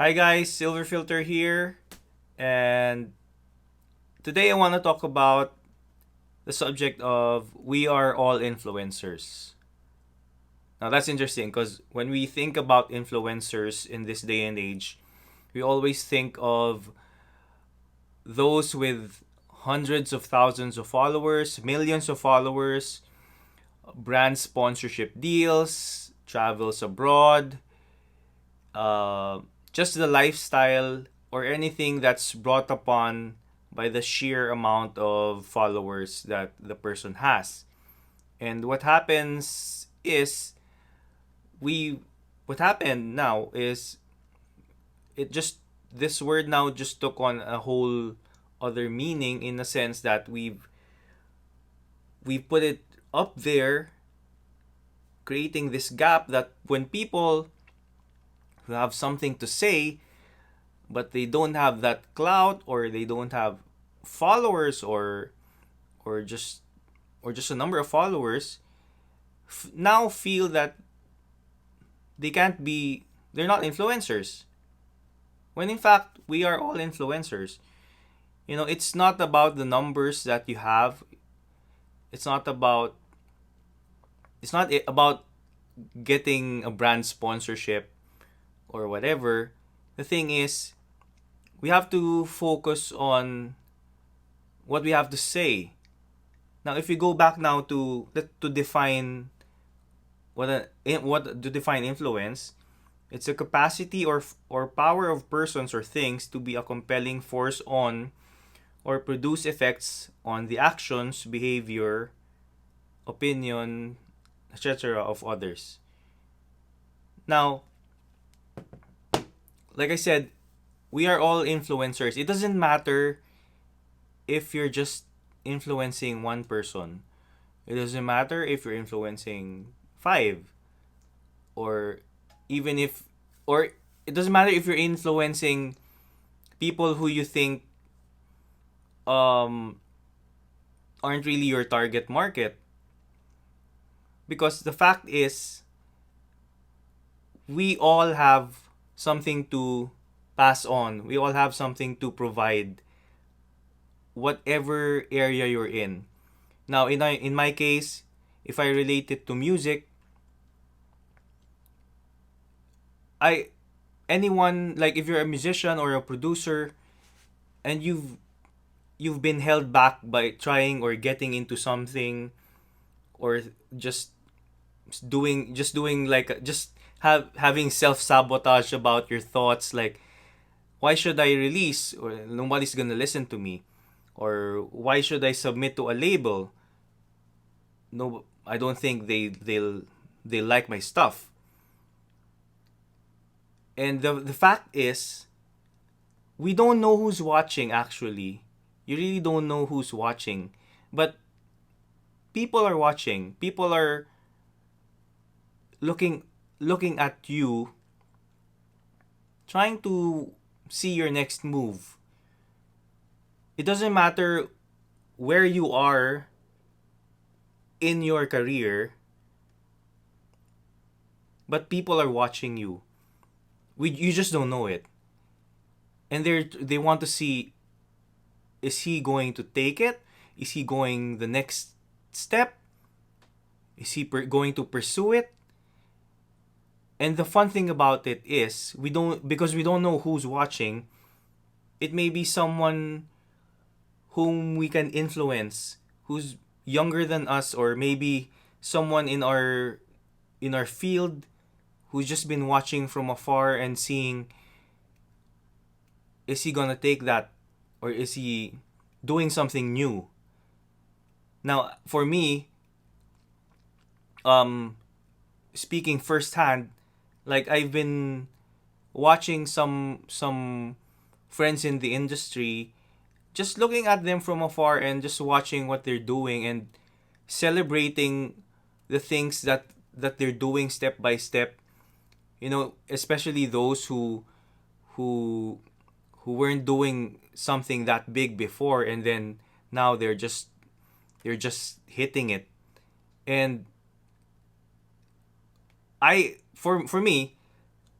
Hi guys, Silver Filter here, and today I want to talk about the subject of we are all influencers. Now that's interesting because when we think about influencers in this day and age, we always think of those with hundreds of thousands of followers, millions of followers, brand sponsorship deals, travels abroad, uh, just the lifestyle or anything that's brought upon by the sheer amount of followers that the person has. And we what happened now is it just this word now just took on a whole other meaning in the sense that we put it up there, creating this gap that when people who have something to say but they don't have that clout, or they don't have followers, or just a number of followers, now feel that they're not influencers, when in fact we are all influencers. It's not about the numbers that you have. it's not about it's not about getting a brand sponsorship or whatever. The thing is, we have to focus on what we have to say. Now, if we go back now to define what to define influence, it's a capacity or power of persons or things to be a compelling force on or produce effects on the actions, behavior, opinion, etc. of others. Now, like I said, we are all influencers. It doesn't matter if you're just influencing one person. It doesn't matter if you're influencing five, or even if, or it doesn't matter if you're influencing people who you think um aren't really your target market, because the fact is we all have something to pass on. We all have something to provide, whatever area you're in. Now, in my case, if I relate it to music, I anyone, like if you're a musician or a producer and you've been held back by trying or getting into something, or just doing like just having self-sabotage about your thoughts, like why should I release, or nobody's gonna listen to me, or why should I submit to a label? No, I don't think they like my stuff. And the fact is, we don't know who's watching. Actually, you really don't know who's watching, but people are watching. People are looking looking at you, trying to see your next move. It doesn't matter where you are in your career, but people are watching you. You just don't know it, and they want to see, is he going to take it? Is he going the next step? Is he going to pursue it? And the fun thing about it is, because we don't know who's watching. It may be someone whom we can influence, who's younger than us, or maybe someone in our field who's just been watching from afar and seeing, is he gonna take that, or is he doing something new? Now, for me, um, speaking firsthand, like I've been watching some friends in the industry, just looking at them from afar and just watching what they're doing and celebrating the things that they're doing step by step. Especially those who who weren't doing something that big before, and then now they're just hitting it. And for me,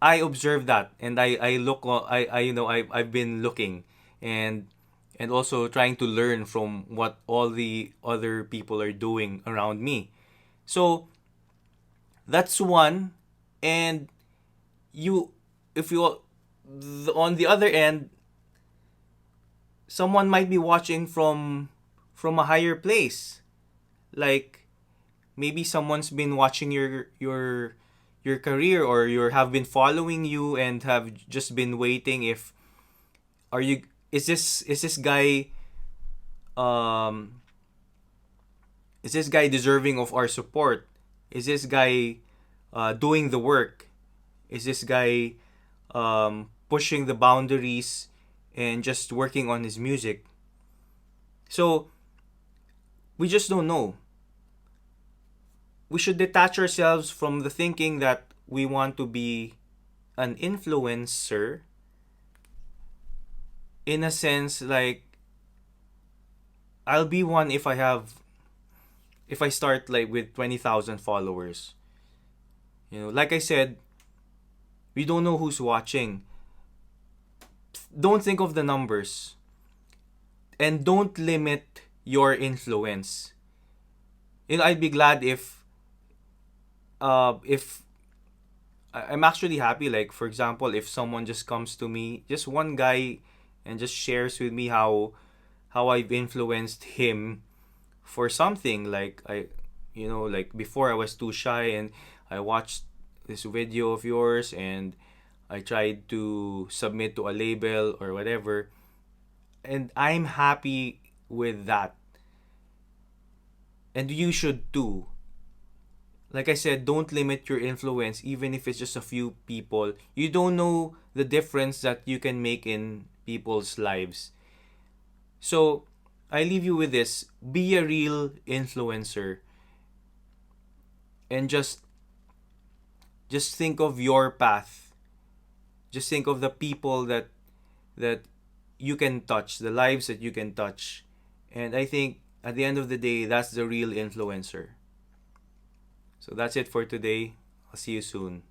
I observe that, and I look I I've been looking, and also trying to learn from what all the other people are doing around me. So that's one. And you if you on the other end, someone might be watching from a higher place. Like maybe someone's been watching your career, or you have been following you and have just been waiting if are you is this guy um is this guy deserving of our support? Is this guy doing the work? Is this guy pushing the boundaries and just working on his music? So we just don't know. We should detach ourselves from the thinking that we want to be an influencer, in a sense like I'll be one if I start like with 20,000 followers. Like I said, we don't know who's watching. Don't think of the numbers, and don't limit your influence. I'd be glad if I'm actually happy, like for example, if someone just comes to me, just one guy, and just shares with me how I've influenced him for something. Like like before I was too shy, and I watched this video of yours, and I tried to submit to a label or whatever, and I'm happy with that. And you should too. Like I said, don't limit your influence, even if it's just a few people. You don't know the difference that you can make in people's lives. So, I leave you with this: be a real influencer, and just think of your path. Just think of the people that you can touch, the lives that you can touch. And I think at the end of the day, that's the real influencer. So that's it for today. I'll see you soon.